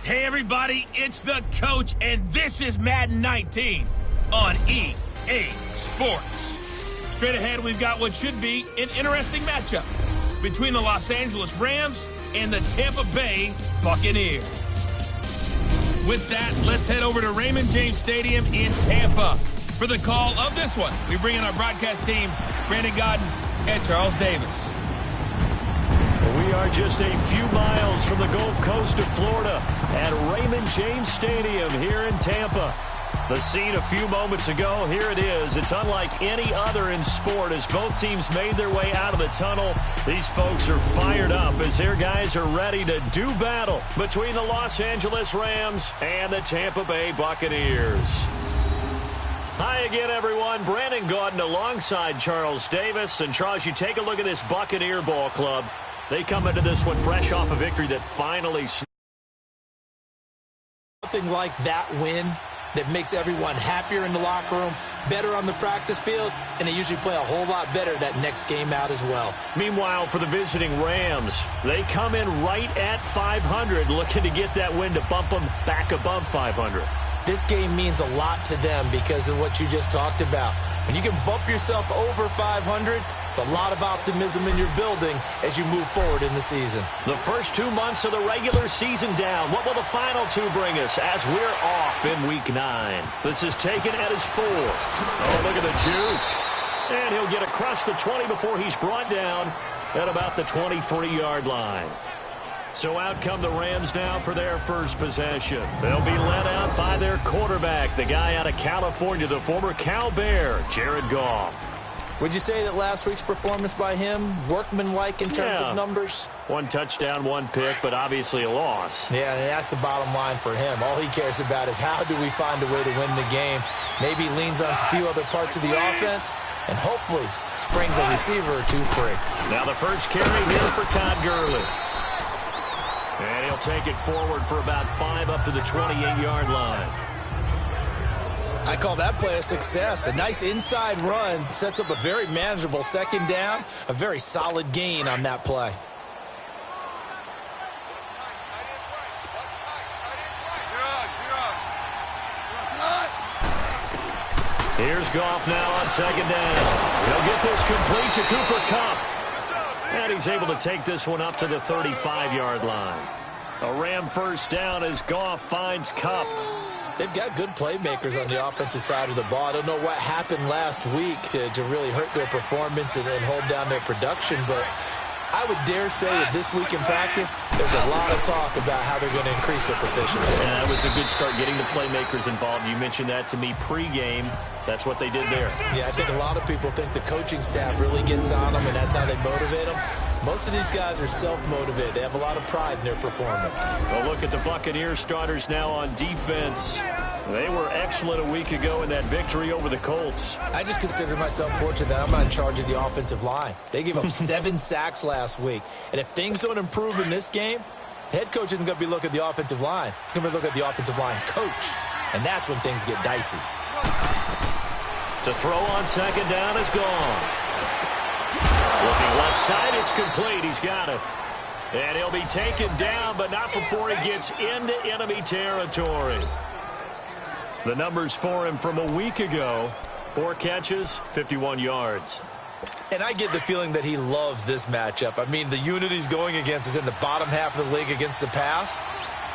Hey everybody, it's the coach, and this is Madden 19 on EA Sports. Straight ahead, we've got what should be an interesting matchup between the Los Angeles Rams and the Tampa Bay Buccaneers. With that, let's head over to Raymond James Stadium in Tampa for the call of this one. We bring in our broadcast team, Brandon Godden and Charles Davis. We are just a few miles from the Gulf Coast of Florida at Raymond James Stadium here in Tampa. The scene a few moments ago, here it is. It's unlike any other in sport as both teams made their way out of the tunnel. These folks are fired up as their guys are ready to do battle between the Los Angeles Rams and the Tampa Bay Buccaneers. Hi again, everyone. Brandon Gaudin alongside Charles Davis. And Charles, you take a look at this Buccaneer ball club. They come into this one fresh off a victory that finally... Something like that win that makes everyone happier in the locker room, better on the practice field, and they usually play a whole lot better that next game out as well. Meanwhile, for the visiting Rams, they come in right at 500, looking to get that win to bump them back above 500. This game means a lot to them because of what you just talked about. When you can bump yourself over 500, it's a lot of optimism in your building as you move forward in the season. The first 2 months of the regular season down. What will the final two bring us as we're off in Week 9? This is taken at his 4. Oh, look at the juke. And he'll get across the 20 before he's brought down at about the 23-yard line. So out come the Rams now for their first possession. They'll be led out by their quarterback, the guy out of California, the former Cal Bear, Jared Goff. Would you say that last week's performance by him, workmanlike in terms of numbers? 1 touchdown, 1 pick, but obviously a loss. Yeah, and that's the bottom line for him. All he cares about is how do we find a way to win the game. Maybe leans on a few other parts of the offense, and hopefully springs a receiver or two free. Now the first carry here for Todd Gurley. And he'll take it forward for about 5 up to the 28-yard line. I call that play a success. A nice inside run sets up a very manageable second down, a very solid gain on that play. Here's Goff now on second down. He'll get this complete to Cooper Kupp. And he's able to take this one up to the 35-yard line. A Ram first down as Goff finds Kupp. They've got good playmakers on the offensive side of the ball. I don't know what happened last week to really hurt their performance and hold down their production, but I would dare say that this week in practice, there's a lot of talk about how they're going to increase their proficiency. Yeah, that was a good start getting the playmakers involved. You mentioned that to me pregame. That's what they did there. Yeah, I think a lot of people think the coaching staff really gets on them, and that's how they motivate them. Most of these guys are self-motivated. They have a lot of pride in their performance. Well, look at the Buccaneers starters now on defense. They were excellent a week ago in that victory over the Colts. I just consider myself fortunate that I'm not in charge of the offensive line. They gave up 7 sacks last week. And if things don't improve in this game, the head coach isn't going to be looking at the offensive line. He's going to be looking at the offensive line coach. And that's when things get dicey. To throw on second down is gone. Looking left side, it's complete. He's got it. And he'll be taken down, but not before he gets into enemy territory. The numbers for him from a week ago: 4 catches, 51 yards. And I get the feeling that he loves this matchup. I mean, the unit he's going against is in the bottom half of the league against the pass.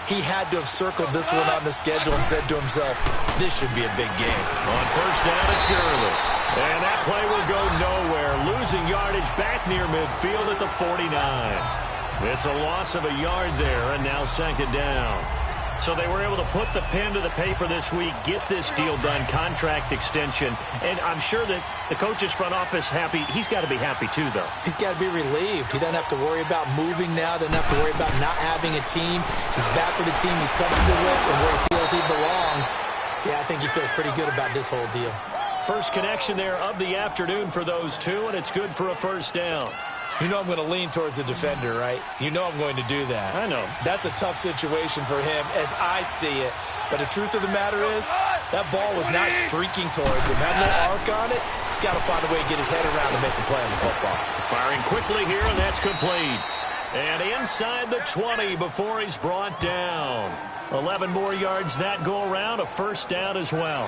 He had to have circled this one on the schedule and said to himself, this should be a big game. On first down, it's Gurley. And that play will go nowhere. Losing yardage back near midfield at the 49. It's a loss of a yard there, and now second down. So they were able to put the pen to the paper this week, get this deal done, contract extension. And I'm sure that the coach's front office happy. He's got to be happy too, though. He's got to be relieved. He doesn't have to worry about moving now. Doesn't have to worry about not having a team. He's back with a team he's comfortable with and where he feels he belongs. Yeah, I think he feels pretty good about this whole deal. First connection there of the afternoon for those two, and it's good for a first down. You know I'm going to lean towards the defender, right? You know I'm going to do that. I know. That's a tough situation for him as I see it. But the truth of the matter is, that ball was not streaking towards him. That little arc on it, he's got to find a way to get his head around and make a play on the football. Firing quickly here, and that's complete. And inside the 20 before he's brought down. 11 more yards that go around, a first down as well.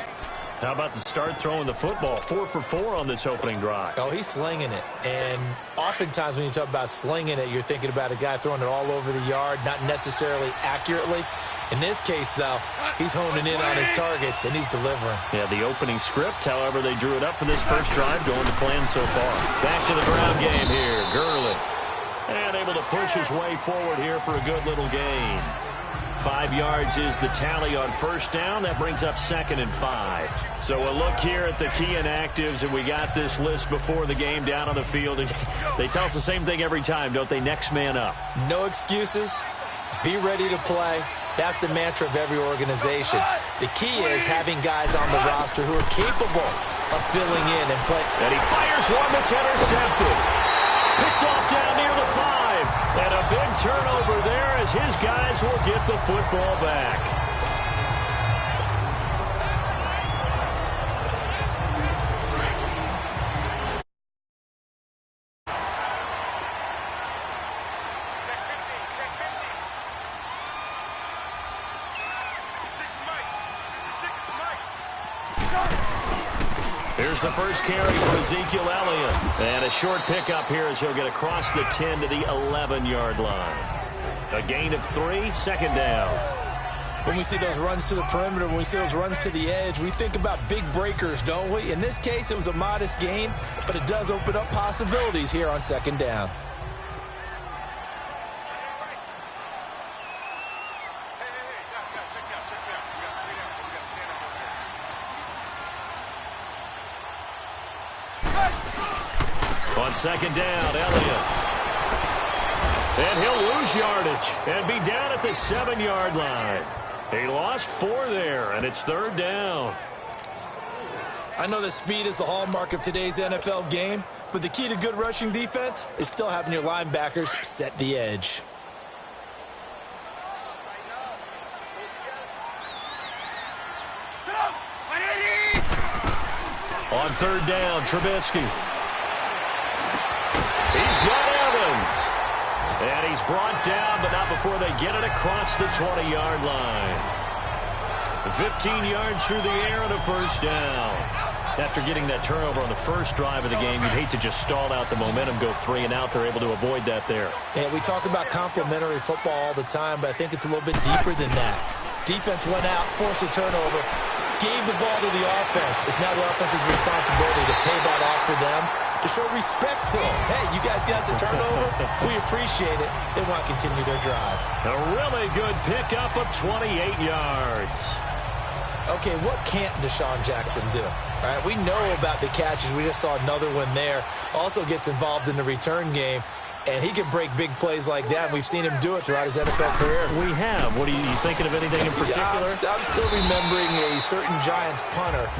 How about the start throwing the football? 4 for 4 on this opening drive. Oh, he's slinging it. And oftentimes when you talk about slinging it, you're thinking about a guy throwing it all over the yard, not necessarily accurately. In this case, though, he's honing in on his targets, and he's delivering. Yeah, the opening script, however, they drew it up for this first drive, going to plan so far. Back to the ground game here, Gurley. And able to push his way forward here for a good little gain. 5 yards is the tally on first down. That brings up 2nd and 5. So a look here at the key inactives, and we got this list before the game down on the field. And they tell us the same thing every time, don't they? Next man up. No excuses. Be ready to play. That's the mantra of every organization. The key is having guys on the roster who are capable of filling in and playing. And he fires one that's intercepted. Picked off down near the 5. And a big turnover there as his guys will get the football back. Here's the first carry for Ezekiel Elliott. And a short pickup here as he'll get across the 10 to the 11-yard line. A gain of 3, 2nd down. When we see those runs to the perimeter, when we see those runs to the edge, we think about big breakers, don't we? In this case, it was a modest gain, but it does open up possibilities here on 2nd down. On 2nd down, Elliott. And he'll lose yardage and be down at the 7-yard line. He lost 4 there, and it's 3rd down. I know that speed is the hallmark of today's NFL game, but the key to good rushing defense is still having your linebackers set the edge. On 3rd down, Trubisky. He's got Evans. And he's brought down, but not before they get it across the 20-yard line. 15 yards through the air and a first down. After getting that turnover on the first drive of the game, you'd hate to just stall out the momentum, go 3 and out. They're able to avoid that there. Yeah, we talk about complementary football all the time, but I think it's a little bit deeper than that. Defense went out, forced a turnover, gave the ball to the offense. It's now the offense's responsibility to pay that off for them, to show respect to them. Hey, you guys got a turnover? We appreciate it. They want to continue their drive. A really good pickup of 28 yards. Okay, what can't Deshaun Jackson do? All right, we know about the catches. We just saw another one there. Also gets involved in the return game, and he can break big plays like that. We've seen him do it throughout his NFL career. We have. What are you thinking of anything in particular? Yeah, I'm still remembering a certain Giants punter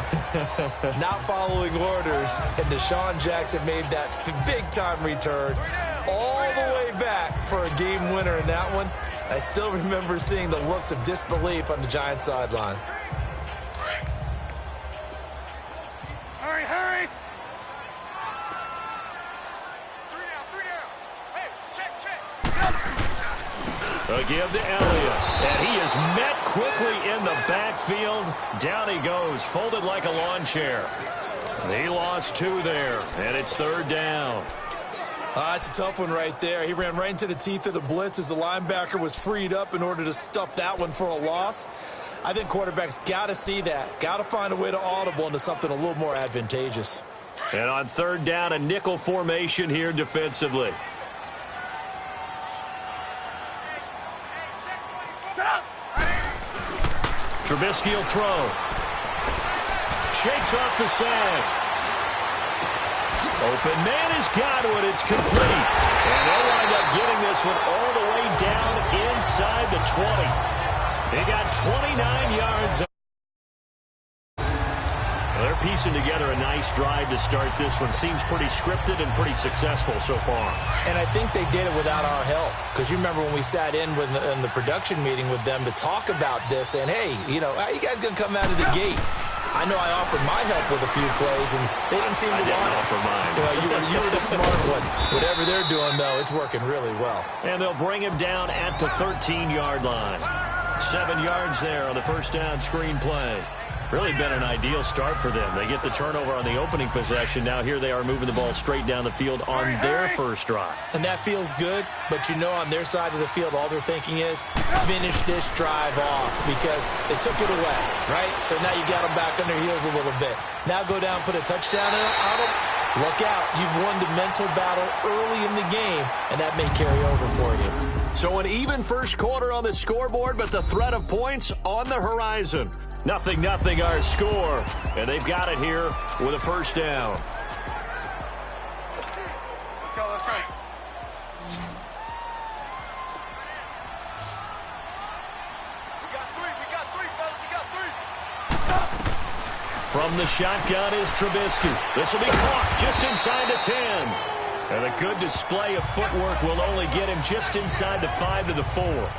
not following orders, and Deshaun Jackson made that big-time return all the way back for a game winner in that one. I still remember seeing the looks of disbelief on the Giants sideline. Hurry! A give to Elliott, and he is met quickly in the backfield. Down he goes, folded like a lawn chair. He lost 2 there, and it's 3rd down. It's a tough one right there. He ran right into the teeth of the blitz as the linebacker was freed up in order to stuff that one for a loss. I think quarterbacks got to see that, got to find a way to audible into something a little more advantageous. And on 3rd down, a nickel formation here defensively. Trubisky will throw. Shakes off the sack. Open man is Godwin. It's complete. And they'll wind up getting this one all the way down inside the 20. They got 29 yards. They're piecing together a nice drive to start this one. Seems pretty scripted and pretty successful so far. And I think they did it without our help. Because you remember when we sat in the production meeting with them to talk about this, and hey, you know, how you guys going to come out of the gate? I know I offered my help with a few plays, and they didn't seem to want it. Offer mine. You were the smart one. Whatever they're doing, though, it's working really well. And they'll bring him down at the 13-yard line. 7 yards there on the first down screen play. Really been an ideal start for them. They get the turnover on the opening possession. Now here they are moving the ball straight down the field on their first drive. And that feels good, but you know on their side of the field, all they're thinking is finish this drive off because they took it away, right? So now you got them back on their heels a little bit. Now go down, put a touchdown on them. Look out. You've won the mental battle early in the game, and that may carry over for you. So an even first quarter on the scoreboard, but the threat of points on the horizon. 0-0 our score, and they've got it here with a first down. Let's go, let's go. We got three, fellas, we got three. From the shotgun is Trubisky. This will be caught just inside the 10. And a good display of footwork will only get him just inside the 5 to the 4.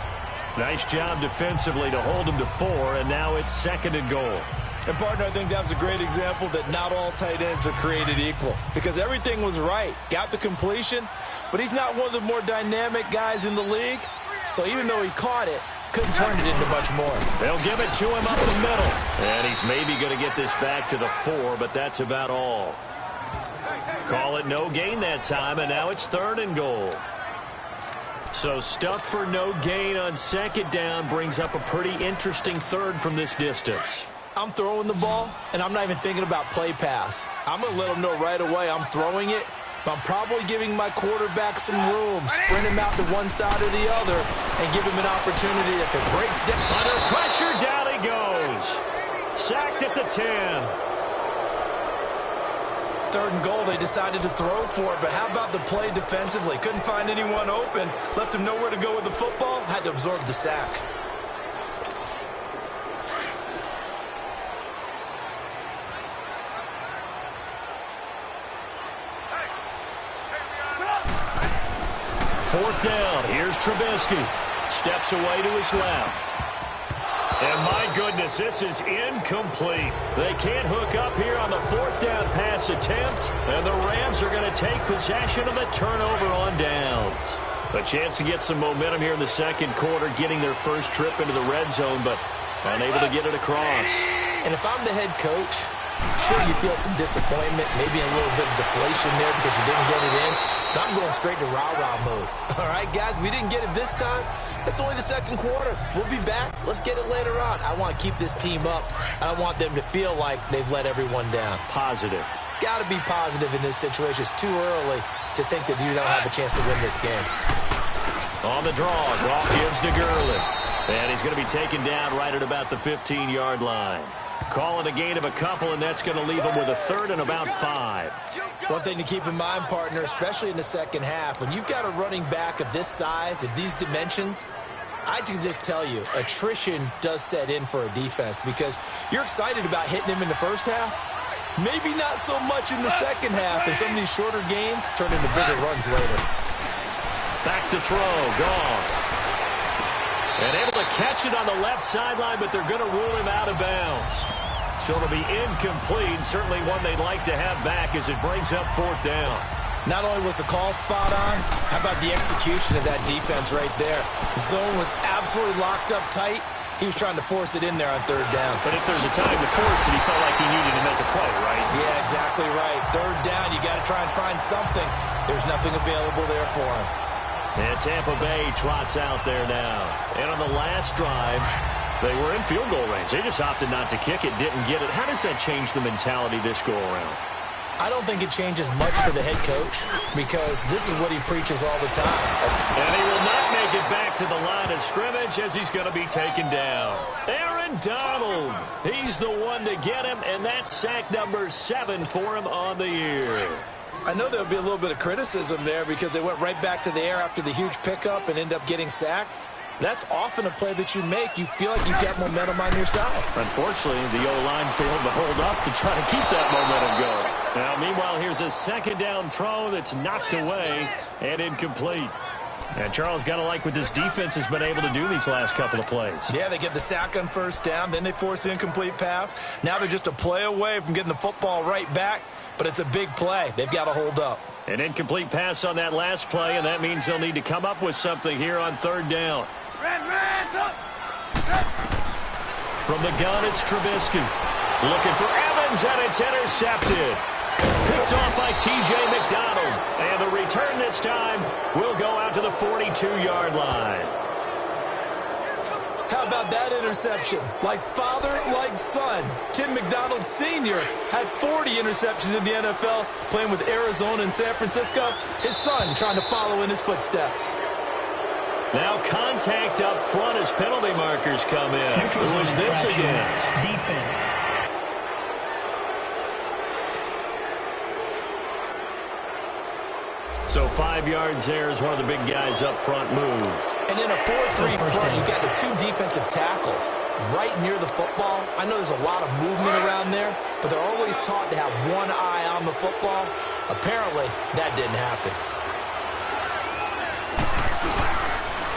Nice job defensively to hold him to 4, and now it's 2nd and goal. And, partner, I think that was a great example that not all tight ends are created equal because everything was right. Got the completion, but he's not one of the more dynamic guys in the league. So even though he caught it, couldn't turn it into much more. They'll give it to him up the middle. And he's maybe going to get this back to the 4, but that's about all. Call it no gain that time, and now it's 3rd and goal. So stuff for no gain on 2nd down brings up a pretty interesting 3rd from this distance. I'm throwing the ball, and I'm not even thinking about play pass. I'm going to let them know right away I'm throwing it, but I'm probably giving my quarterback some room, sprint him out to one side or the other, and give him an opportunity if it breaks down. Under pressure, down he goes. Sacked at the 10. 3rd and goal, they decided to throw for it, but how about the play defensively? Couldn't find anyone open, left him nowhere to go with the football, had to absorb the sack. Fourth down, here's Trubisky. Steps away to his left. And my goodness, this is incomplete. They can't hook up here on the 4th down pass attempt, and the Rams are going to take possession of the turnover on downs. A chance to get some momentum here in the 2nd quarter, getting their first trip into the red zone, but unable to get it across. And if I'm the head coach, sure you feel some disappointment, maybe a little bit of deflation there because you didn't get it in, but I'm going straight to rah-rah mode. All right, guys, we didn't get it this time. It's only the 2nd quarter. We'll be back. Let's get it later on. I want to keep this team up. I don't want them to feel like they've let everyone down. Positive. Got to be positive in this situation. It's too early to think that you don't have a chance to win this game. On the draw, Goff gives to Gurley. And he's going to be taken down right at about the 15-yard line. Calling a gain of a couple, and that's going to leave him with a 3rd and about 5. One thing to keep in mind, partner, especially in the 2nd half, when you've got a running back of this size, of these dimensions, I can just tell you, attrition does set in for a defense because you're excited about hitting him in the 1st half. Maybe not so much in the 2nd half, and some of these shorter gains turn into bigger runs later. Back to throw, Goff. And able to catch it on the left sideline, but they're going to rule him out of bounds. So it'll be incomplete, certainly one they'd like to have back as it brings up 4th down. Not only was the call spot on, how about the execution of that defense right there? Zone was absolutely locked up tight. He was trying to force it in there on 3rd down. But if there's a time to force it, he felt like he needed to make a play, right? Yeah, exactly right. 3rd down, you got to try and find something. There's nothing available there for him. And Tampa Bay trots out there now. And on the last drive, they were in field goal range. They just opted not to kick it, didn't get it. How does that change the mentality this go-around? I don't think it changes much for the head coach because this is what he preaches all the time. And he will not make it back to the line of scrimmage as he's going to be taken down. Aaron Donald, he's the one to get him, and that's sack number 7 for him on the year. I know there'll be a little bit of criticism there because they went right back to the air after the huge pickup and end up getting sacked. That's often a play that you make. You feel like you've got momentum on your side. Unfortunately, the O-line failed to hold up to try to keep that momentum going. Now, meanwhile, here's a 2nd down throw that's knocked away and incomplete. And Charles, got to like what this defense has been able to do these last couple of plays. Yeah, they get the sack on first down, then they force the incomplete pass. Now they're just a play away from getting the football right back, but it's a big play. They've got to hold up. An incomplete pass on that last play, and that means they'll need to come up with something here on third down. From the gun, it's Trubisky. Looking for Evans, and it's intercepted. Picked off by T.J. McDonald. And the return this time will go out to the 42-yard line. How about that interception? Like father, like son. Tim McDonald Sr. had 40 interceptions in the NFL, playing with Arizona and San Francisco. His son trying to follow in his footsteps. Now contact up front as penalty markers come in. Who is this against? Defense. So 5 yards there as one of the big guys up front moved. And in a 4-3 front, you've got the two defensive tackles right near the football. I know there's a lot of movement around there, but they're always taught to have one eye on the football. Apparently, that didn't happen.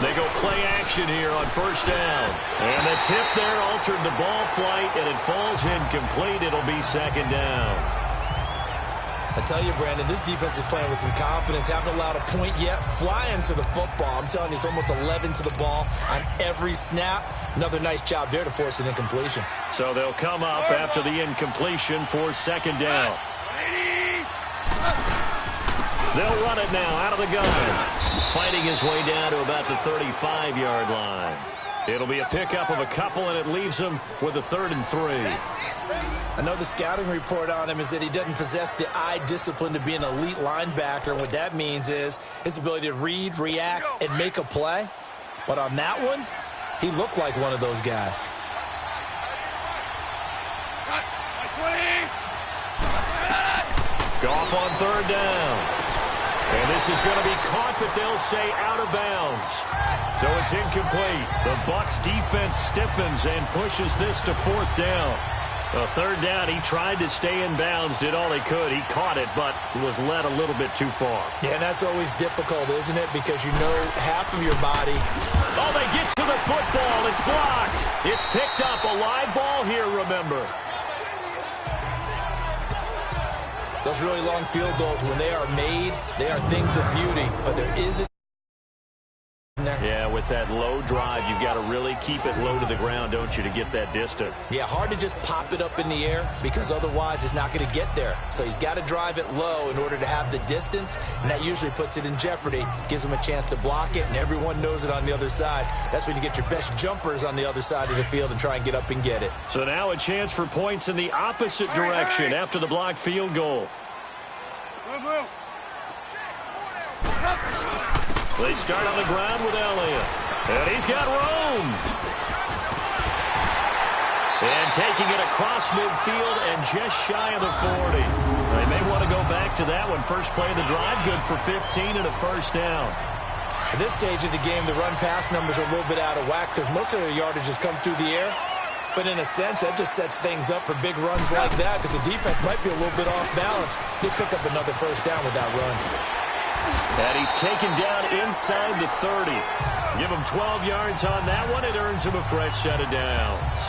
They go play action here on first down. And the tip there altered the ball flight, and it falls incomplete. It'll be second down. I tell you, Brandon, this defense is playing with some confidence. Haven't allowed a point yet. Flying to the football. I'm telling you, it's almost 11 to the ball on every snap. Another nice job there to force an incompletion. So they'll come up after the incompletion for second down. They'll run it now out of the gun. Fighting his way down to about the 35-yard line. It'll be a pickup of a couple, and it leaves him with a 3rd and 3. I know the scouting report on him is that he doesn't possess the eye discipline to be an elite linebacker. And what that means is his ability to read, react, and make a play. But on that one, he looked like one of those guys. Goff on third down. And this is going to be caught, but they'll say out of bounds. So it's incomplete. The Bucs defense stiffens and pushes this to 4th down. A 3rd down, he tried to stay in bounds, did all he could. He caught it, but was led a little bit too far. Yeah, and that's always difficult, isn't it? Because you know half of your body. Oh, they get to the football. It's blocked. It's picked up. A live ball here, remember. Those really long field goals, when they are made, they are things of beauty. But there is a... Yeah, with that low drive, you've got to really keep it low to the ground, don't you, to get that distance. Yeah, hard to just pop it up in the air because otherwise it's not going to get there. So he's got to drive it low in order to have the distance, and that usually puts it in jeopardy, gives him a chance to block it, and everyone knows it on the other side. That's when you get your best jumpers on the other side of the field and try and get up and get it. So now a chance for points in the opposite direction after the blocked field goal. They start on the ground with Elliott. And he's got room. And taking it across midfield and just shy of the 40. They may want to go back to that one. First play of the drive, good for 15 and a first down. At this stage of the game, the run-pass numbers are a little bit out of whack because most of their yardage has come through the air. But in a sense, that just sets things up for big runs like that because the defense might be a little bit off balance. They pick up another first down with that run. And he's taken down inside the 30. Give him 12 yards on that one. It earns him a fresh set of downs.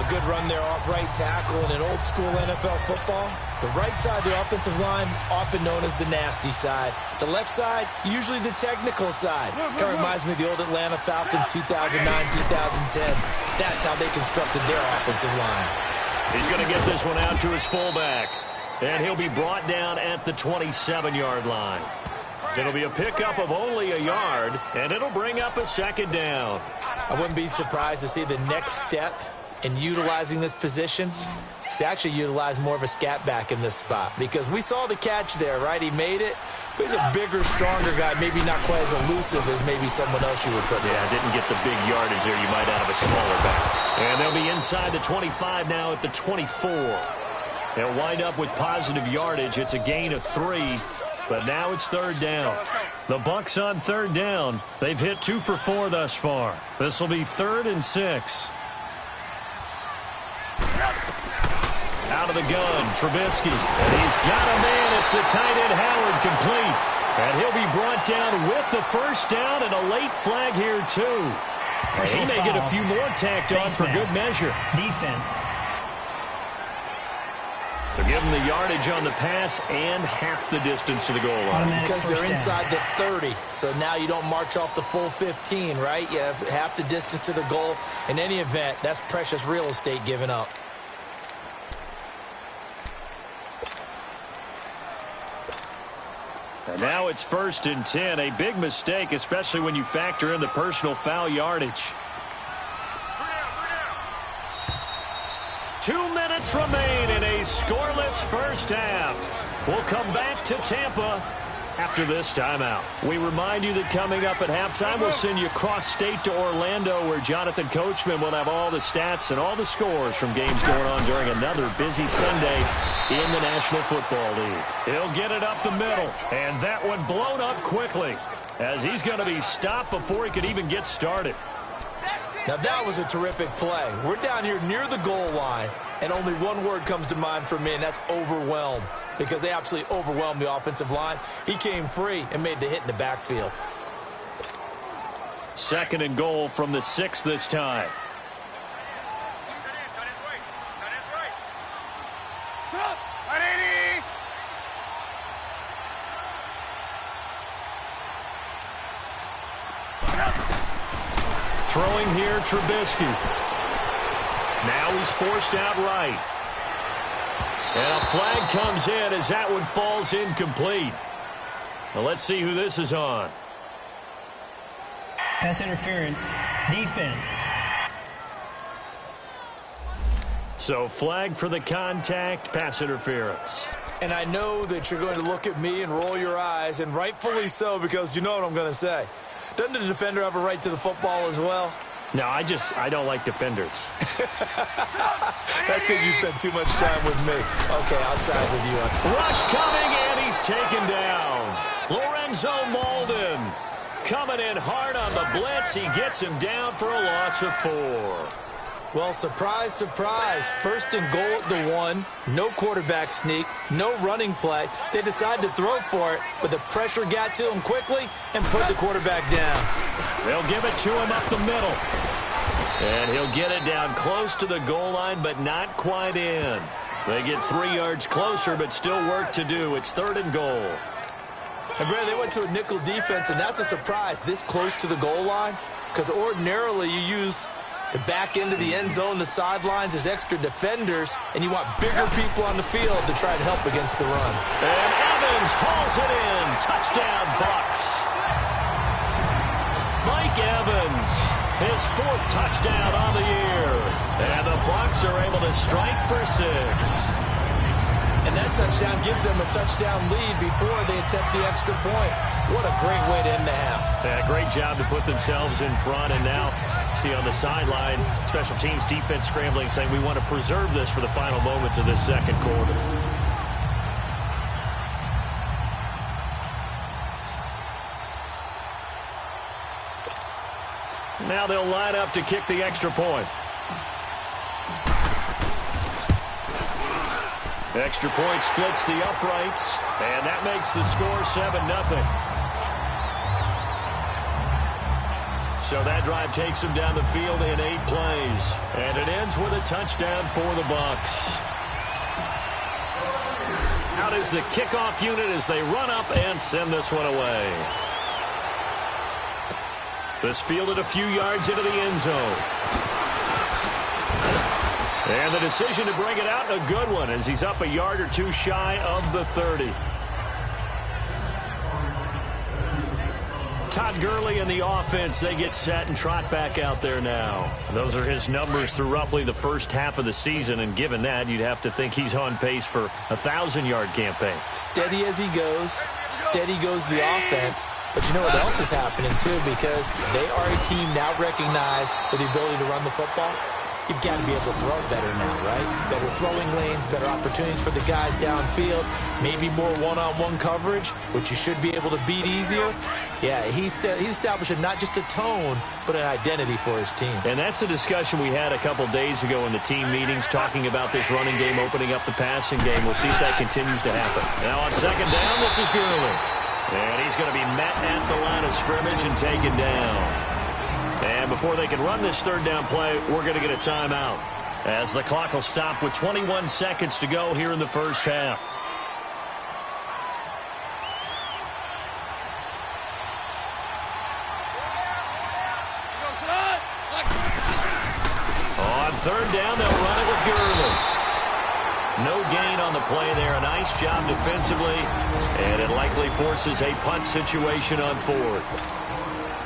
A good run there off right tackle in an old-school NFL football. The right side of the offensive line, often known as the nasty side. The left side, usually the technical side. Kind of reminds me of the old Atlanta Falcons 2009-2010. That's how they constructed their offensive line. He's going to get this one out to his fullback. And he'll be brought down at the 27-yard line. It'll be a pickup of only a yard, and it'll bring up a second down. I wouldn't be surprised to see the next step in utilizing this position is to actually utilize more of a scat back in this spot. Because we saw the catch there, right? He made it. But he's a bigger, stronger guy, maybe not quite as elusive as maybe someone else you would put there. Yeah, didn't get the big yardage there you might out of a smaller back. And they'll be inside the 25 now at the 24. They'll wind up with positive yardage. It's a gain of 3, but now it's third down. The Bucs on third down. They've hit 2 for 4 thus far. This will be 3rd and 6. Out of the gun, Trubisky. And he's got a man. It's the tight end, Howard, complete. And he'll be brought down with the first down and a late flag here, too. He may get a few more tacked on for good measure. Defense. So give them the yardage on the pass and half the distance to the goal line. Because they're inside the 30. So now you don't march off the full 15, right? You have half the distance to the goal. In any event, that's precious real estate given up. And now it's 1st and 10. A big mistake, especially when you factor in the personal foul yardage. 2 minutes remain in a scoreless first half. We'll come back to Tampa after this timeout. We remind you that coming up at halftime, we'll send you cross-state to Orlando, where Jonathan Coachman will have all the stats and all the scores from games going on during another busy Sunday in the National Football League. He'll get it up the middle, and that one blown up quickly, as he's going to be stopped before he could even get started. Now, that was a terrific play. We're down here near the goal line, and only one word comes to mind for me, and that's overwhelmed, because they absolutely overwhelmed the offensive line. He came free and made the hit in the backfield. 2nd and goal from the 6 this time. Throwing here, Trubisky. Now he's forced out right. And a flag comes in as that one falls incomplete. Now let's see who this is on. Pass interference. Defense. So flag for the contact, pass interference. And I know that you're going to look at me and roll your eyes, and rightfully so, because you know what I'm going to say. Doesn't the defender have a right to the football as well? No, I don't like defenders. That's because you spend too much time with me. Okay, I'll side with you. Rush coming, and he's taken down. Lorenzo Molden coming in hard on the blitz. He gets him down for a loss of 4. Well, surprise, surprise. 1st and goal at the 1. No quarterback sneak. No running play. They decide to throw for it, but the pressure got to him quickly and put the quarterback down. They'll give it to him up the middle. And he'll get it down close to the goal line, but not quite in. They get 3 yards closer, but still work to do. It's 3rd and goal. And, Brad, they went to a nickel defense, and that's a surprise this close to the goal line, because ordinarily you use the back end of the end zone, the sidelines as extra defenders, and you want bigger people on the field to try to help against the run. And Evans hauls it in. Touchdown, Bucs. Mike Evans, his 4th touchdown on the year. And the Bucs are able to strike for 6. And that touchdown gives them a touchdown lead before they attempt the extra point. What a great way to end the half. Yeah, great job to put themselves in front, and now see on the sideline, special teams defense scrambling, saying we want to preserve this for the final moments of this 2nd quarter. Now they'll line up to kick the extra point. Extra point splits the uprights, and that makes the score 7-0. So that drive takes them down the field in 8 plays. And it ends with a touchdown for the Bucs. Out is the kickoff unit as they run up and send this one away. This fielded a few yards into the end zone. And the decision to bring it out, a good one, as he's up a yard or 2 shy of the 30. Todd Gurley and the offense, they get set and trot back out there now. Those are his numbers through roughly the first half of the season, and given that, you'd have to think he's on pace for a 1,000-yard campaign. Steady as he goes, steady goes the offense. But you know what else is happening, too, because they are a team now recognized with the ability to run the football. You've got to be able to throw it better now, right? Better throwing lanes, better opportunities for the guys downfield, maybe more one-on-one coverage, which you should be able to beat easier. Yeah, he's establishing not just a tone, but an identity for his team. And that's a discussion we had a couple days ago in the team meetings, talking about this running game opening up the passing game. We'll see if that continues to happen. Now on 2nd down, this is Gurley. And he's going to be met at the line of scrimmage and taken down. And before they can run this third down play, we're going to get a timeout, as the clock will stop with 21 seconds to go here in the first half. On third down, they'll run it with Gurley. No gain on the play there. A nice job defensively, and it likely forces a punt situation on fourth.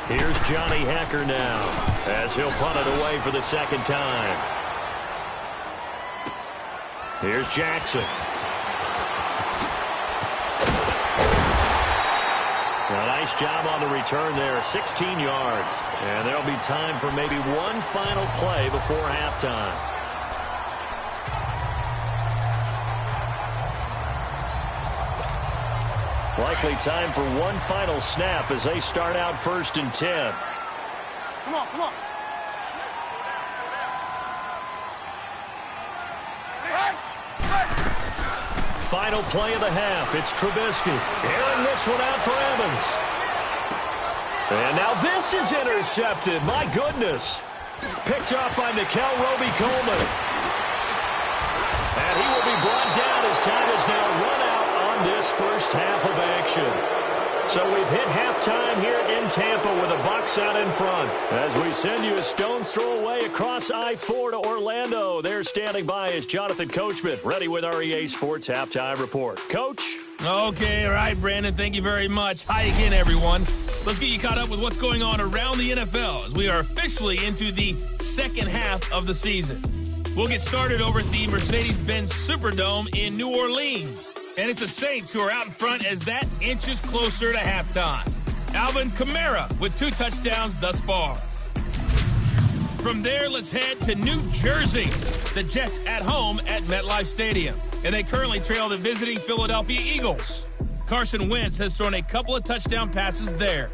Here's Johnny Hecker now, as he'll punt it away for the second time. Here's Jackson. A nice job on the return there, 16 yards. And there'll be time for maybe one final play before halftime. Likely time for one final snap as they start out 1st and 10. Come on, come on. Final play of the half. It's Trubisky. Airing this one out for Evans. And now this is intercepted. My goodness. Picked up by Nickel Roby-Coleman. And he will be brought down as time is now run out on this first half of action. So we've hit halftime here in Tampa with the Bucs out in front. As we send you a stone's throw away across I-4 to Orlando. There standing by is Jonathan Coachman, ready with our EA Sports Halftime Report. Coach? Okay, all right, Brandon, thank you very much. Hi again, everyone. Let's get you caught up with what's going on around the NFL as we are officially into the second half of the season. We'll get started over at the Mercedes-Benz Superdome in New Orleans. And it's the Saints who are out in front as that inches closer to halftime. Alvin Kamara with 2 touchdowns thus far. From there, let's head to New Jersey. The Jets at home at MetLife Stadium. And they currently trail the visiting Philadelphia Eagles. Carson Wentz has thrown a couple of touchdown passes there.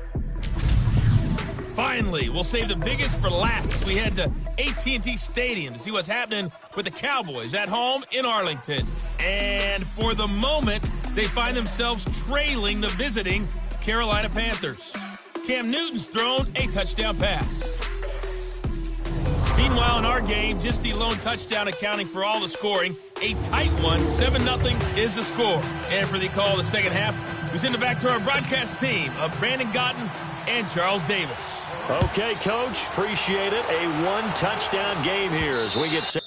Finally, we'll save the biggest for last. We head to AT&T Stadium to see what's happening with the Cowboys at home in Arlington. And for the moment, they find themselves trailing the visiting Carolina Panthers. Cam Newton's thrown a touchdown pass. Meanwhile, in our game, just the lone touchdown accounting for all the scoring. A tight one, 7-0 is the score. And for the call of the second half, we send it back to our broadcast team of Brandon Gotten and Charles Davis. Okay, Coach, appreciate it. A one-touchdown game here as we get set.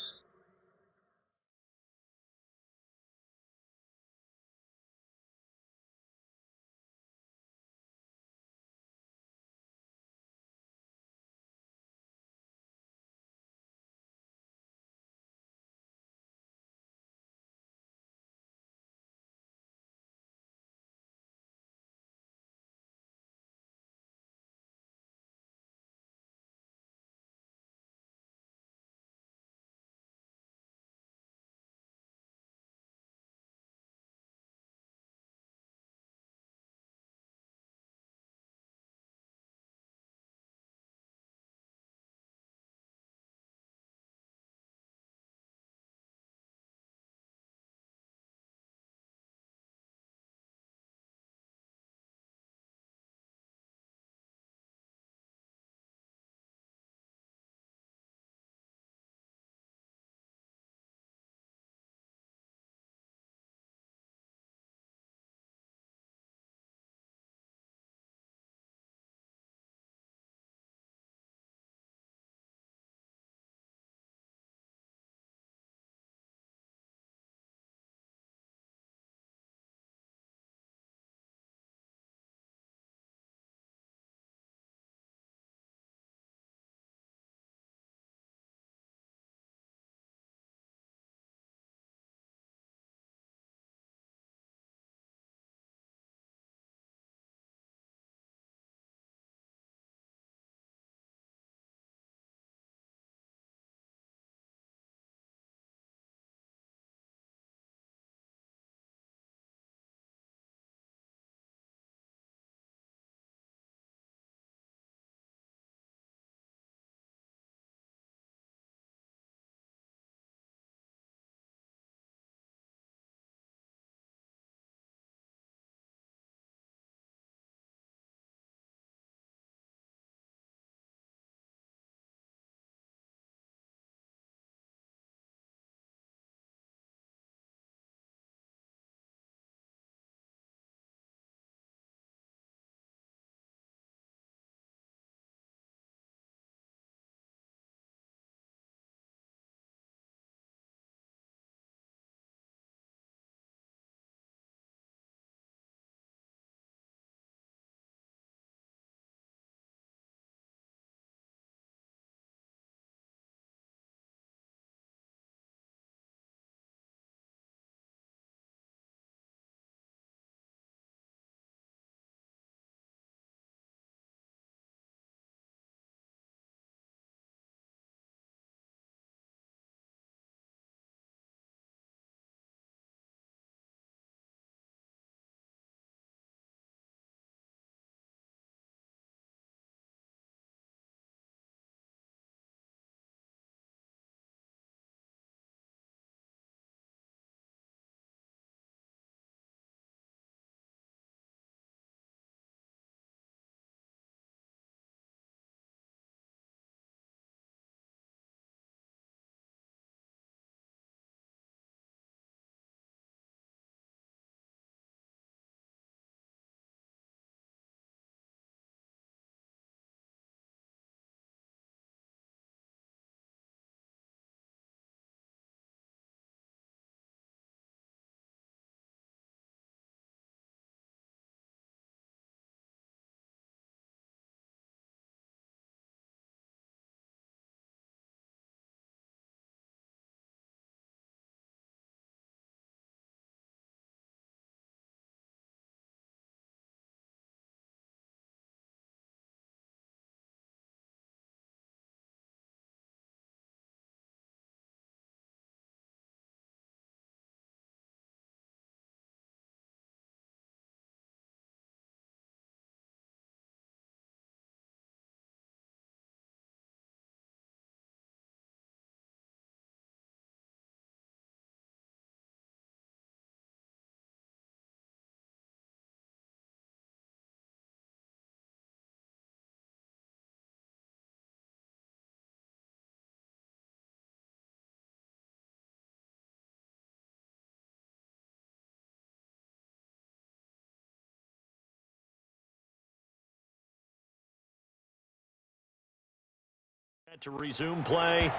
To resume play.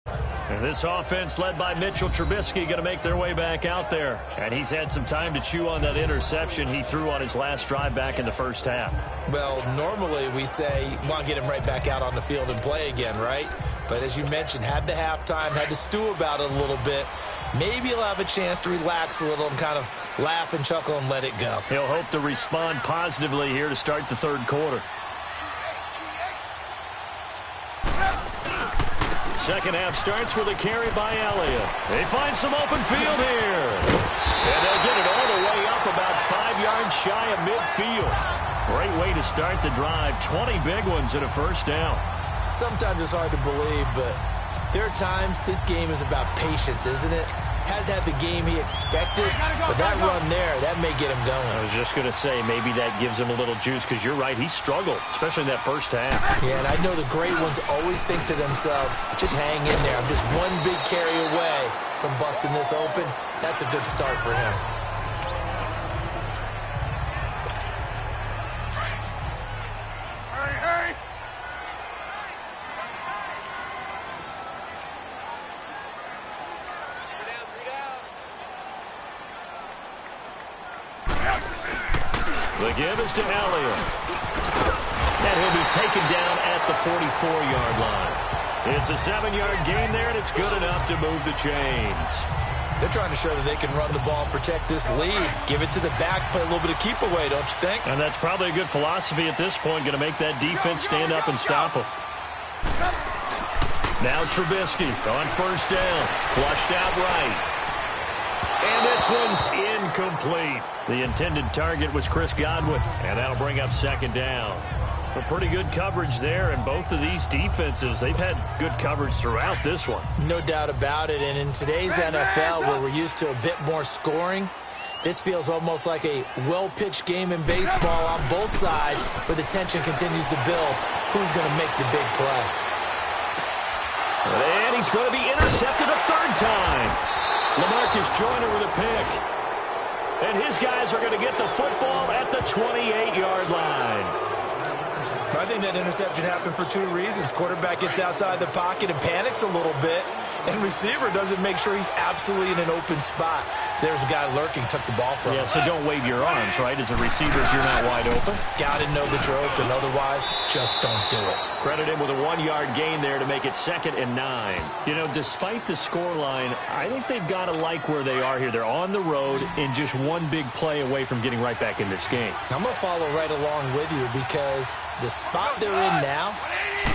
And this offense led by Mitchell Trubisky going to make their way back out there. And he's had some time to chew on that interception he threw on his last drive back in the first half. Well, normally we say, well, get him right back out on the field and play again, right? But as you mentioned, had the halftime, had to stew about it a little bit. Maybe he'll have a chance to relax a little and kind of laugh and chuckle and let it go. He'll hope to respond positively here to start the third quarter. Second half starts with a carry by Elliott. They find some open field here. And they'll get it all the way up about 5 yards shy of midfield. Great way to start the drive. 20 big ones and a first down. Sometimes it's hard to believe, but there are times this game is about patience, isn't it? Has had the game he expected, but that run there, that may get him going. I was just going to say, maybe that gives him a little juice, because you're right, he struggled, especially in that first half. Yeah, and I know the great ones always think to themselves, just hang in there. I'm just one big carry away from busting this open. That's a good start for him. The give is to Elliott. And he'll be taken down at the 44-yard line. It's a 7-yard gain there, and it's good enough to move the chains. They're trying to show that they can run the ball and protect this lead. Give it to the backs, play a little bit of keep away, don't you think? And that's probably a good philosophy at this point, going to make that defense stand up and stop them. Now Trubisky on first down. Flushed out right. And this one's incomplete. The intended target was Chris Godwin, and that'll bring up second down. A pretty good coverage there, and both of these defenses, they've had good coverage throughout this one. No doubt about it, and in today's NFL, where we're used to a bit more scoring, this feels almost like a well-pitched game in baseball on both sides, where the tension continues to build. Who's going to make the big play? And he's going to be intercepted a third time. LaMarcus Joyner with a pick. And his guys are going to get the football at the 28-yard line. I think that interception happened for two reasons. Quarterback gets outside the pocket and panics a little bit, and receiver doesn't make sure he's absolutely in an open spot. So there's a guy lurking, took the ball from him. Yeah, so don't wave your arms, right, as a receiver if you're not wide open. Got to know that you're open. Otherwise, just don't do it. Credit him with a 1-yard gain there to make it 2nd and 9. You know, despite the scoreline, I think they've got to like where they are here. They're on the road and just one big play away from getting right back in this game. I'm going to follow right along with you because the spot they're in now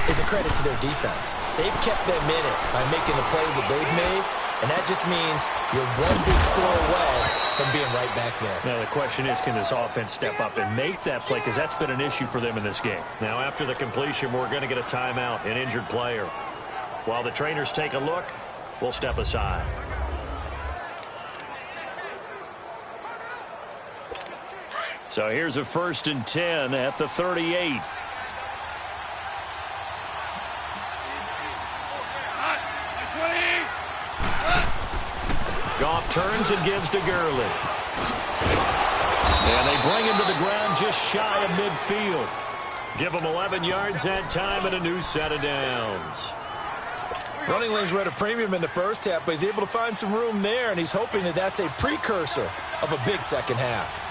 is a credit to their defense. They've kept them in it by making the plays that they've made, and that just means you're one big score away from being right back there. Now, the question is, can this offense step up and make that play? Because that's been an issue for them in this game. Now, after the completion, we're going to get a timeout, an injured player. While the trainers take a look, we'll step aside. So here's a 1st and 10 at the 38. Goff turns and gives to Gurley. And they bring him to the ground just shy of midfield. Give him 11 yards that time and a new set of downs. Running lanes were at a premium in the first half, but he's able to find some room there, and he's hoping that that's a precursor of a big second half.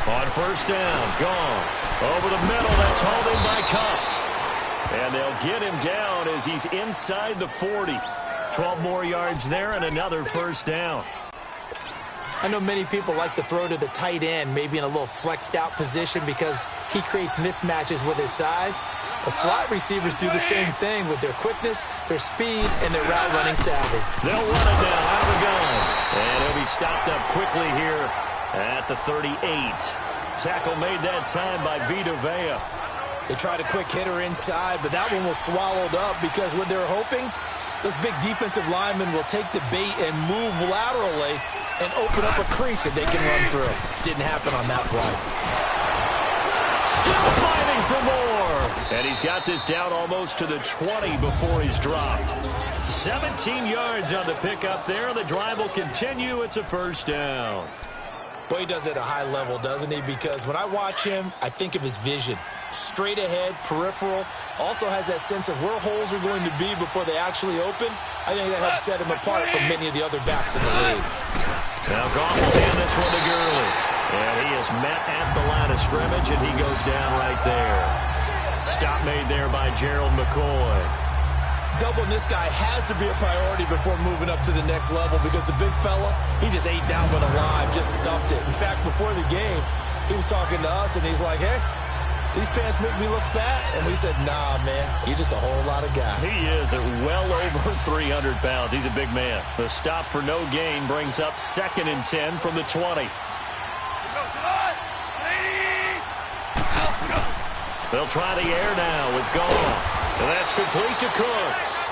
On first down, gone. Over the middle, that's hauled in by Cup. And they'll get him down as he's inside the 40. 12 more yards there and another first down. I know many people like to throw to the tight end, maybe in a little flexed out position because he creates mismatches with his size. But slot receivers do the same thing with their quickness, their speed, and their route running savvy. They'll run it down out of the gun. And he'll be stopped up quickly here at the 38. Tackle made that time by Vita Vea. They tried a quick hitter inside, but that one was swallowed up because what they're hoping, those big defensive linemen will take the bait and move laterally and open up a crease that they can run through. Didn't happen on that play. Still fighting for more. And he's got this down almost to the 20 before he's dropped. 17 yards on the pickup there. The drive will continue. It's a first down. Well, he does it at a high level, doesn't he? Because when I watch him, I think of his vision. Straight ahead, peripheral, also has that sense of where holes are going to be before they actually open. I think that helps set him apart from many of the other backs in the league. Now Goff will hand this one to Gurley. And he is met at the line of scrimmage, and he goes down right there. Stop made there by Gerald McCoy. Doubling this guy has to be a priority before moving up to the next level because the big fella, he just ate that one alive, just stuffed it. In fact, before the game, he was talking to us, and he's like, hey, these pants make me look fat. And we said, nah, man, you're just a whole lot of guy. He is at well over 300 pounds. He's a big man. The stop for no gain brings up 2nd and 10 from the 20. They'll try the air now with Goff. And that's complete to Cooks.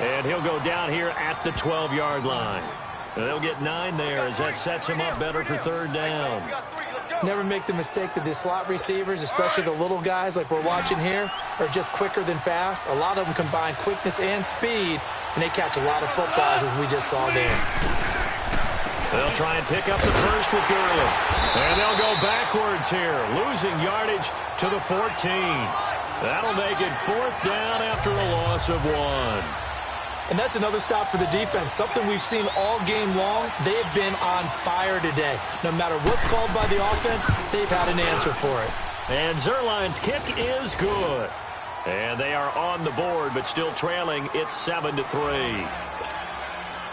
And he'll go down here at the 12-yard line. And they'll get 9 there as that sets him up better for 3rd down. Never make the mistake that the slot receivers, especially the little guys like we're watching here, are just quicker than fast. A lot of them combine quickness and speed, and they catch a lot of footballs as we just saw there. They'll try and pick up the first with Gurley. And they'll go backwards here, losing yardage to the 14. That'll make it 4th down after a loss of 1. And that's another stop for the defense, something we've seen all game long. They have been on fire today. No matter what's called by the offense, they've had an answer for it. And Zerline's kick is good. And they are on the board, but still trailing. It's 7-3.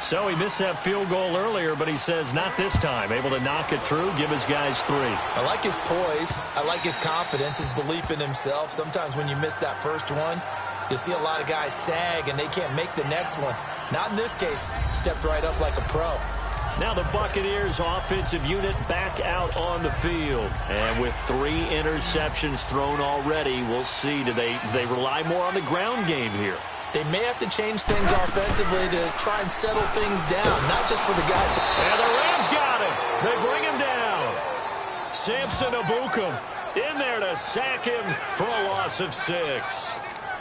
So he missed that field goal earlier, but he says not this time. Able to knock it through, give his guys 3. I like his poise. I like his confidence, his belief in himself. Sometimes when you miss that first one, you'll see a lot of guys sag, and they can't make the next one. Not in this case. Stepped right up like a pro. Now the Buccaneers offensive unit back out on the field. And with 3 interceptions thrown already, we'll see. Do they rely more on the ground game here? They may have to change things offensively to try and settle things down, not just for the guy. And the Rams got him. They bring him down. Samson Abukum in there to sack him for a loss of 6.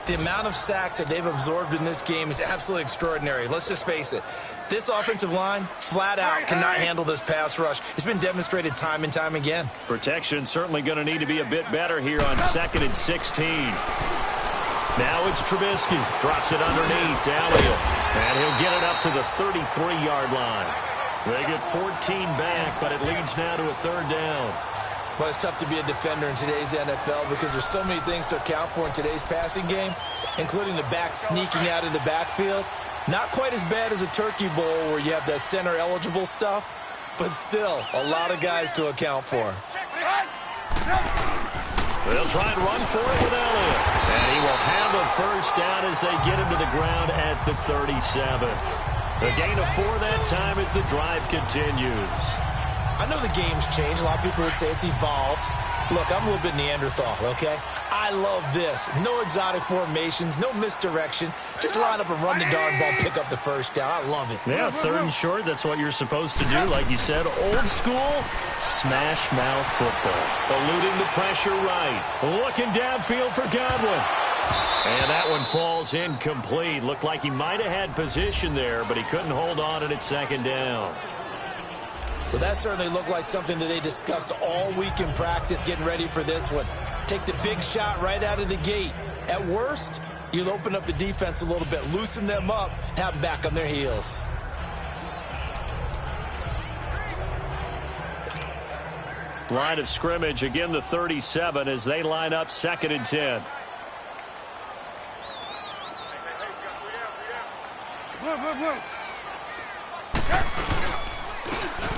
The amount of sacks that they've absorbed in this game is absolutely extraordinary. Let's just face it. This offensive line, flat out, cannot handle this pass rush. It's been demonstrated time and time again. Protection certainly going to need to be a bit better here on 2nd and 16. Now it's Trubisky. Drops it underneath to Elliott. And he'll get it up to the 33-yard line. They get 14 back, but it leads now to a 3rd down. Well, it's tough to be a defender in today's NFL because there's so many things to account for in today's passing game, including the back sneaking out of the backfield. Not quite as bad as a Turkey Bowl where you have that center-eligible stuff, but still a lot of guys to account for. They'll try and run for it with Elliott. And he will have a 1st down as they get him to the ground at the 37. The gain of 4 that time as the drive continues. I know the game's changed. A lot of people would say it's evolved. Look, I'm a little bit Neanderthal, okay? I love this. No exotic formations, no misdirection. Just line up and run the darn ball, pick up the 1st down. I love it. Yeah, 3rd and short, that's what you're supposed to do. Like you said, old school, smash mouth football. Eluding the pressure right. Looking downfield for Godwin. And that one falls incomplete. Looked like he might have had position there, but he couldn't hold on and it's 2nd down. Well, that certainly looked like something that they discussed all week in practice getting ready for this one. Take the big shot right out of the gate. At worst, you'll open up the defense a little bit, loosen them up, have them back on their heels. Line of scrimmage, again the 37 as they line up 2nd and 10.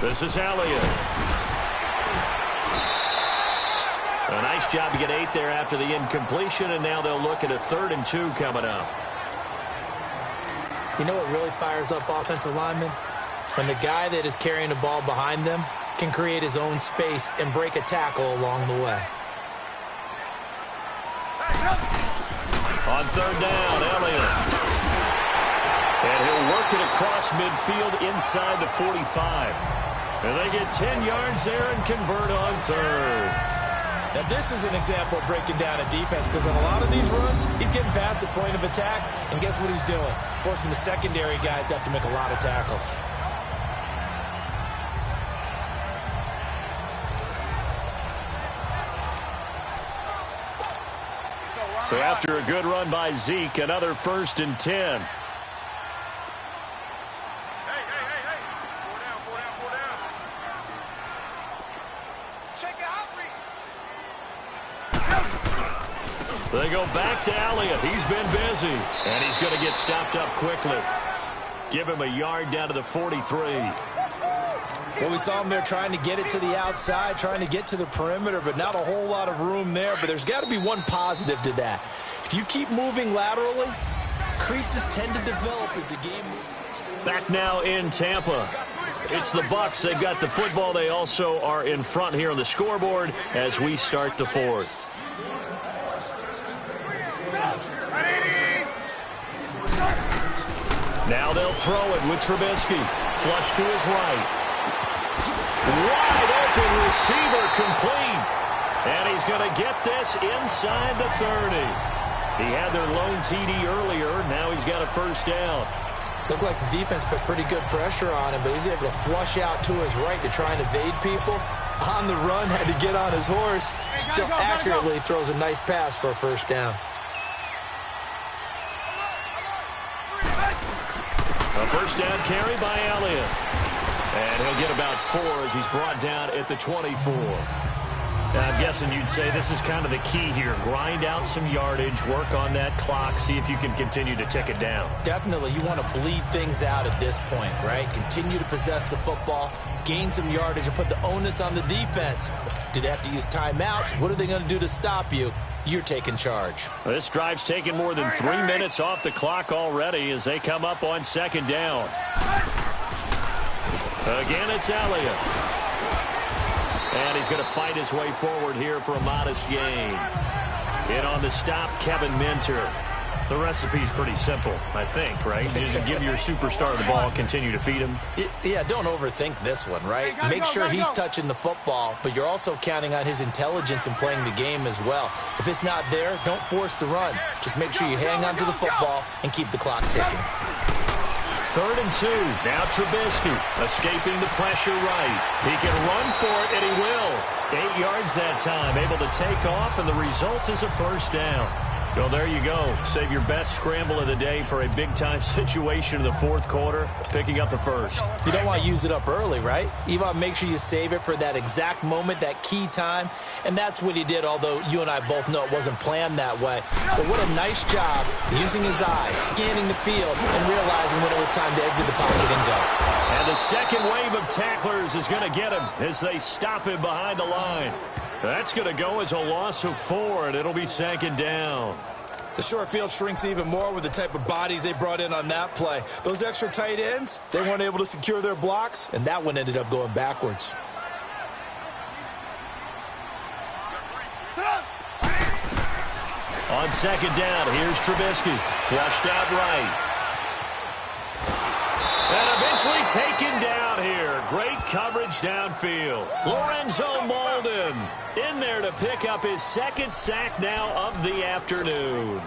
This is Elliott. A nice job to get 8 there after the incompletion, and now they'll look at a 3rd and 2 coming up. You know what really fires up offensive linemen? When the guy that is carrying the ball behind them can create his own space and break a tackle along the way. On 3rd down, Elliott. And he'll work it across midfield inside the 45. And they get 10 yards there and convert on 3rd. Now, this is an example of breaking down a defense because on a lot of these runs, he's getting past the point of attack, and guess what he's doing? Forcing the secondary guys to have to make a lot of tackles. So after a good run by Zeke, another 1st and 10. They go back to Elliott. He's been busy. And he's going to get stopped up quickly. Give him a yard down to the 43. Well, we saw him there trying to get it to the outside, trying to get to the perimeter, but not a whole lot of room there. But there's got to be one positive to that. If you keep moving laterally, creases tend to develop as the game moves. Back now in Tampa. It's the Bucs. They've got the football. They also are in front here on the scoreboard as we start the 4th. Now they'll throw it with Trubisky. Flush to his right. Wide open receiver complete. And he's going to get this inside the 30. He had their lone TD earlier. Now he's got a 1st down. Looked like the defense put pretty good pressure on him, but he's able to flush out to his right to try and evade people. On the run, had to get on his horse. Still accurately throws a nice pass for a 1st down. A 1st down carry by Elliott. And he'll get about 4 as he's brought down at the 24. Now, I'm guessing you'd say this is kind of the key here. Grind out some yardage, work on that clock, see if you can continue to tick it down. Definitely, you want to bleed things out at this point, right? Continue to possess the football, gain some yardage, and put the onus on the defense. Do they have to use timeouts? What are they going to do to stop you? You're taking charge. This drive's taken more than 3 minutes off the clock already as they come up on 2nd down. Again, it's Elliott. And he's going to fight his way forward here for a modest gain. In on the stop, Kevin Minter. The recipe's pretty simple, I think, right? Just give your superstar the ball, continue to feed him. Yeah, don't overthink this one, right? Make sure he's touching the football, but you're also counting on his intelligence in playing the game as well. If it's not there, don't force the run. Just make sure you hang on to the football and keep the clock ticking. 3rd and 2. Now Trubisky escaping the pressure right. He can run for it, and he will. 8 yards that time, able to take off, and the result is a 1st down. So there you go. Save your best scramble of the day for a big-time situation in the 4th quarter, picking up the 1st. You don't want to use it up early, right? You want to make sure you save it for that exact moment, that key time. And that's what he did, although you and I both know it wasn't planned that way. But what a nice job using his eyes, scanning the field, and realizing when it was time to exit the pocket and go. And the second wave of tacklers is going to get him as they stop him behind the line. That's going to go as a loss of 4, and it'll be 2nd down. The short field shrinks even more with the type of bodies they brought in on that play. Those extra tight ends, they weren't able to secure their blocks, and that one ended up going backwards. On 2nd down, here's Trubisky. Flushed out right. And eventually taken down here. Great coverage downfield. Lorenzo Molden in there to pick up his 2nd sack now of the afternoon.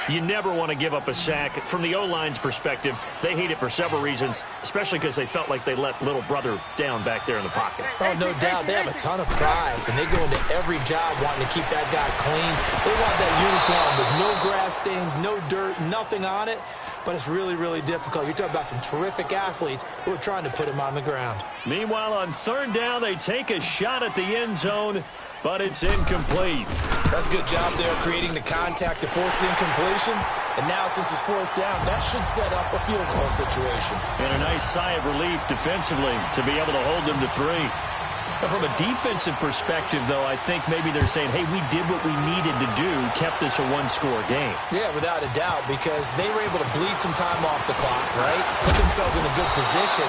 You never want to give up a sack. From the O-line's perspective, they hate it for several reasons, especially because they felt like they let little brother down back there in the pocket. Oh, no doubt. They have a ton of pride, and they go into every job wanting to keep that guy clean. They want that uniform with no grass stains, no dirt, nothing on it. But it's really, really difficult. You're talking about some terrific athletes who are trying to put him on the ground. Meanwhile, on 3rd down, they take a shot at the end zone, but it's incomplete. That's a good job there, creating the contact to force the incompletion. And now, since it's 4th down, that should set up a field goal situation. And a nice sigh of relief defensively to be able to hold them to 3. But from a defensive perspective, though, I think maybe they're saying, hey, we did what we needed to do, kept this a 1-score game. Yeah, without a doubt, because they were able to bleed some time off the clock, right? Put themselves in a good position,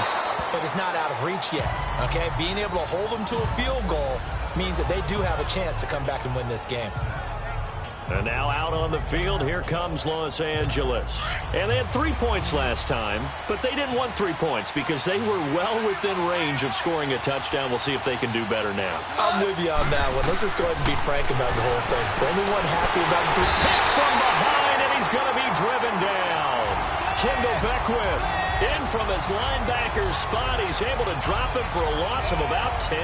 but it's not out of reach yet, okay? Being able to hold them to a field goal means that they do have a chance to come back and win this game. And now out on the field, here comes Los Angeles. And they had 3 points last time, but they didn't want 3 points because they were well within range of scoring a touchdown. We'll see if they can do better now. I'm with you on that one. Let's just go ahead and be frank about the whole thing. The only one happy about the 3. Hit from behind, and he's going to be driven down. Kendall Beckwith in from his linebacker spot. He's able to drop him for a loss of about 10.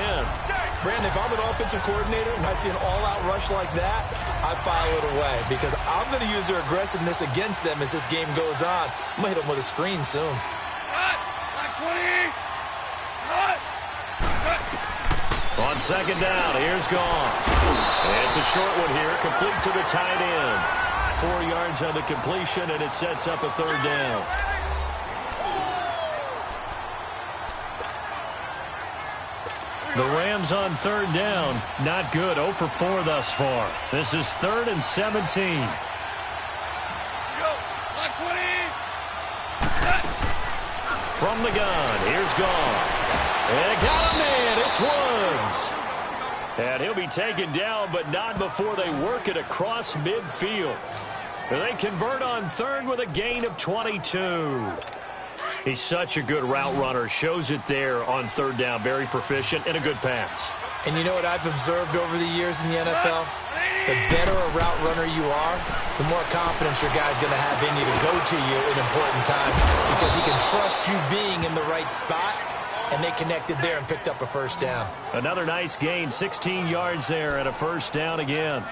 Brandon, if I'm an offensive coordinator and I see an all-out rush like that, I file it away because I'm going to use their aggressiveness against them as this game goes on. I'm going to hit them with a screen soon. On second down, here's Goff. It's a short one here, complete to the tight end. 4 yards on the completion, and it sets up a third down. The Rams on third down. Not good. 0 for 4 thus far. This is 3rd and 17. From the gun, here's Goff. And got a man. It's Woods. And he'll be taken down, but not before they work it across midfield. They convert on third with a gain of 22. He's such a good route runner. Shows it there on third down. Very proficient and a good pass. And you know what I've observed over the years in the NFL? The better a route runner you are, the more confidence your guy's going to have in you to go to you in important times because he can trust you being in the right spot, and they connected there and picked up a first down. Another nice gain, 16 yards there and a first down again.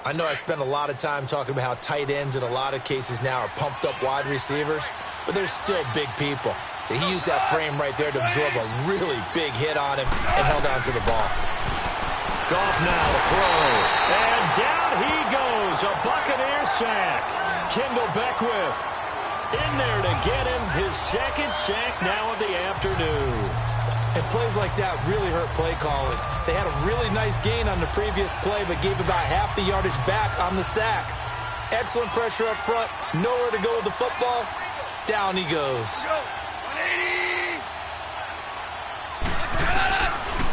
I know I spent a lot of time talking about how tight ends in a lot of cases now are pumped up wide receivers, but they're still big people. He used that frame right there to absorb a really big hit on him and held on to the ball. Goff now to throw. And down he goes. A Buccaneer sack. Kendall Beckwith in there to get him his second sack now of the afternoon. And plays like that really hurt play calling. They had a really nice gain on the previous play, but gave about half the yardage back on the sack. Excellent pressure up front. Nowhere to go with the football. Down he goes.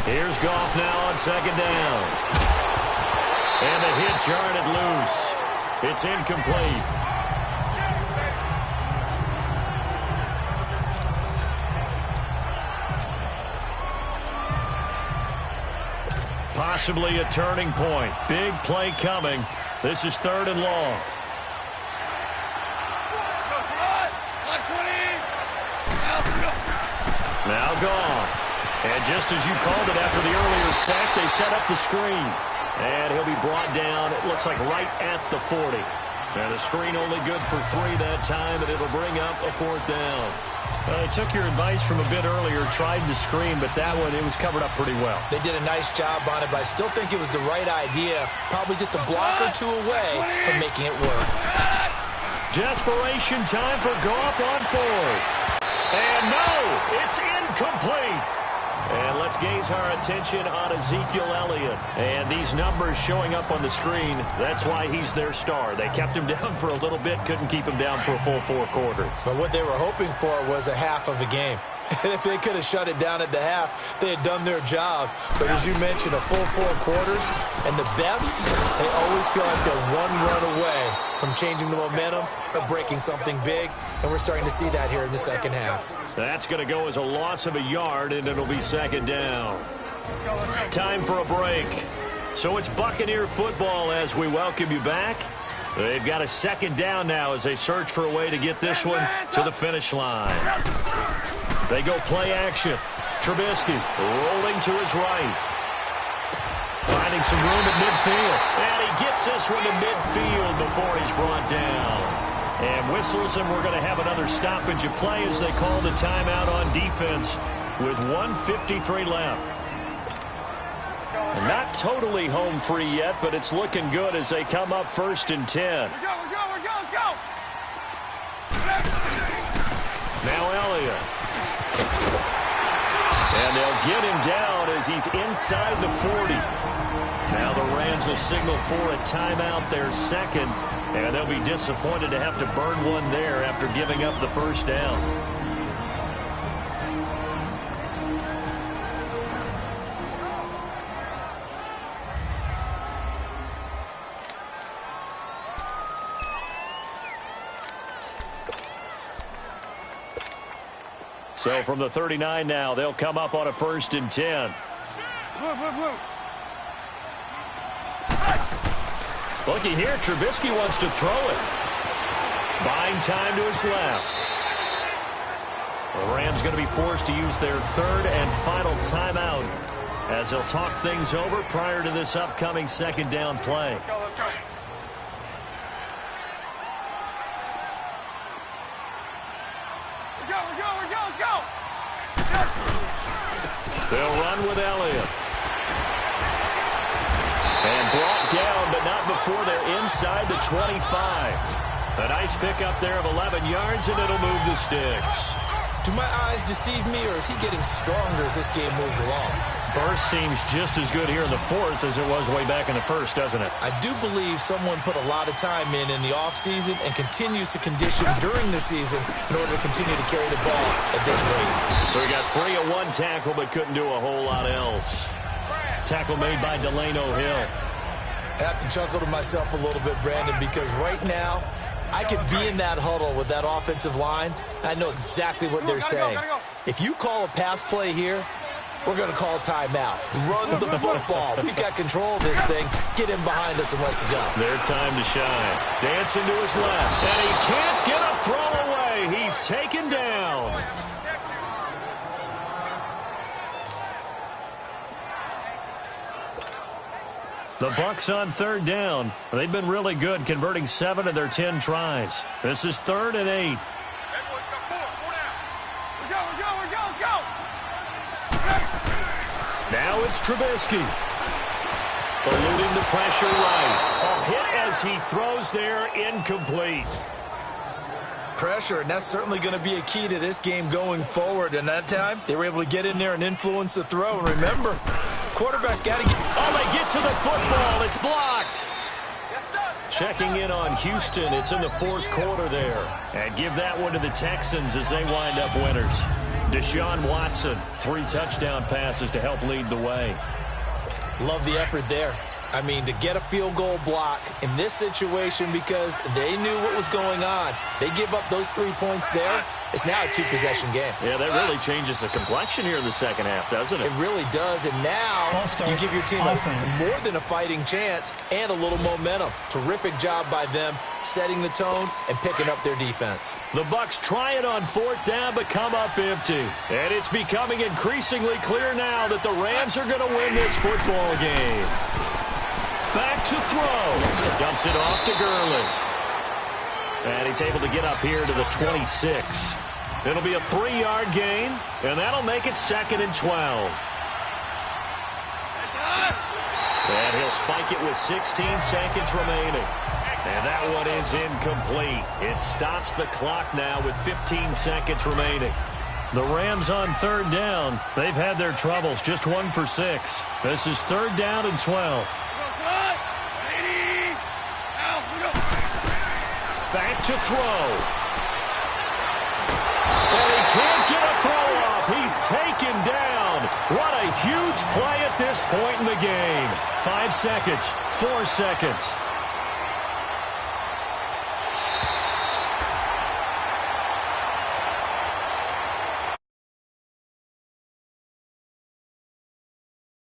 Here's Goff now on second down. And the hit jarred it loose. It's incomplete. Possibly a turning point. Big play coming. This is 3rd and long. Now Goff. And just as you called it after the earlier sack, they set up the screen. And he'll be brought down, it looks like right at the 40. And the screen only good for 3 that time, and it'll bring up a 4th down. I took your advice from a bit earlier, tried the screen, but that one, it was covered up pretty well. They did a nice job on it, but I still think it was the right idea. Probably just a block or two away from making it work. Desperation time for Goff on 4th. And no, it's incomplete. And let's gaze our attention on Ezekiel Elliott. And these numbers showing up on the screen, that's why he's their star. They kept him down for a little bit, couldn't keep him down for a full 4 quarters. But what they were hoping for was a half of the game. And if they could have shut it down at the half, they had done their job. But as you mentioned, a full 4 quarters, and the best, they always feel like they're one run away from changing the momentum or breaking something big. And we're starting to see that here in the second half. That's going to go as a loss of a yard, and it'll be second down. Time for a break. So it's Buccaneer football as we welcome you back. They've got a second down now as they search for a way to get this one to the finish line. They go play action. Trubisky rolling to his right. Finding some room at midfield. And he gets this one to midfield before he's brought down. And whistles, and we're going to have another stoppage of play as they call the timeout on defense with 1:53 left. Not totally home free yet, but it's looking good as they come up 1st and 10. We're go. Now Elliott. And they'll get him down as he's inside the 40. Now the Rams will signal for a timeout, their second, and they'll be disappointed to have to burn one there after giving up the first down. So from the 39 now, they'll come up on a 1st and 10. Looky here, Trubisky wants to throw it. Buying time to his left. The Rams going to be forced to use their 3rd and final timeout as they'll talk things over prior to this upcoming second down play. Let's go, let's go. Let's go. They'll run with Elliott. And brought down, but not before they're inside the 25. A nice pickup there of 11 yards, and it'll move the sticks. Do my eyes deceive me, or is he getting stronger as this game moves along? Burst seems just as good here in the fourth as it was way back in the first, doesn't it? I do believe someone put a lot of time in the offseason and continues to condition during the season in order to continue to carry the ball at this rate. So he got free of one tackle but couldn't do a whole lot else. Tackle made by Delano Hill. I have to chuckle to myself a little bit, Brandon, because right now I could be in that huddle with that offensive line. I know exactly what they're saying. If you call a pass play here, we're going to call timeout. Run the football. We've got control of this thing. Get him behind us and let's go. Their time to shine. Dancing to his left. And he can't get a throw away. He's taken down. The Bucks on third down. They've been really good, converting 7 of their 10 tries. This is 3rd and 8. Now it's Trubisky. Eluding the pressure right. A hit as he throws there, incomplete. Pressure, and that's certainly going to be a key to this game going forward. And that time, they were able to get in there and influence the throw. And remember, quarterback's got to get... Oh, they get to the football. It's blocked. Checking in on Houston. It's in the fourth quarter there. And give that one to the Texans as they wind up winners. Deshaun Watson, 3 touchdown passes to help lead the way. Love the effort there. I mean, to get a field goal block in this situation because they knew what was going on. They give up those 3 points there. It's now a 2-possession game. Yeah, that really changes the complexion here in the second half, doesn't it? It really does, and now you give your team more than a fighting chance and a little momentum. Terrific job by them, setting the tone and picking up their defense. The Bucks try it on 4th down, but come up empty. And it's becoming increasingly clear now that the Rams are going to win this football game. Back to throw. Dumps it off to Gurley. And he's able to get up here to the 26. It'll be a 3-yard gain, and that'll make it 2nd and 12. And he'll spike it with 16 seconds remaining. And that one is incomplete. It stops the clock now with 15 seconds remaining. The Rams on 3rd down. They've had their troubles, just 1 for 6. This is 3rd down and 12. Back to throw. And he can't get a throw off. He's taken down. What a huge play at this point in the game. 5 seconds, 4 seconds,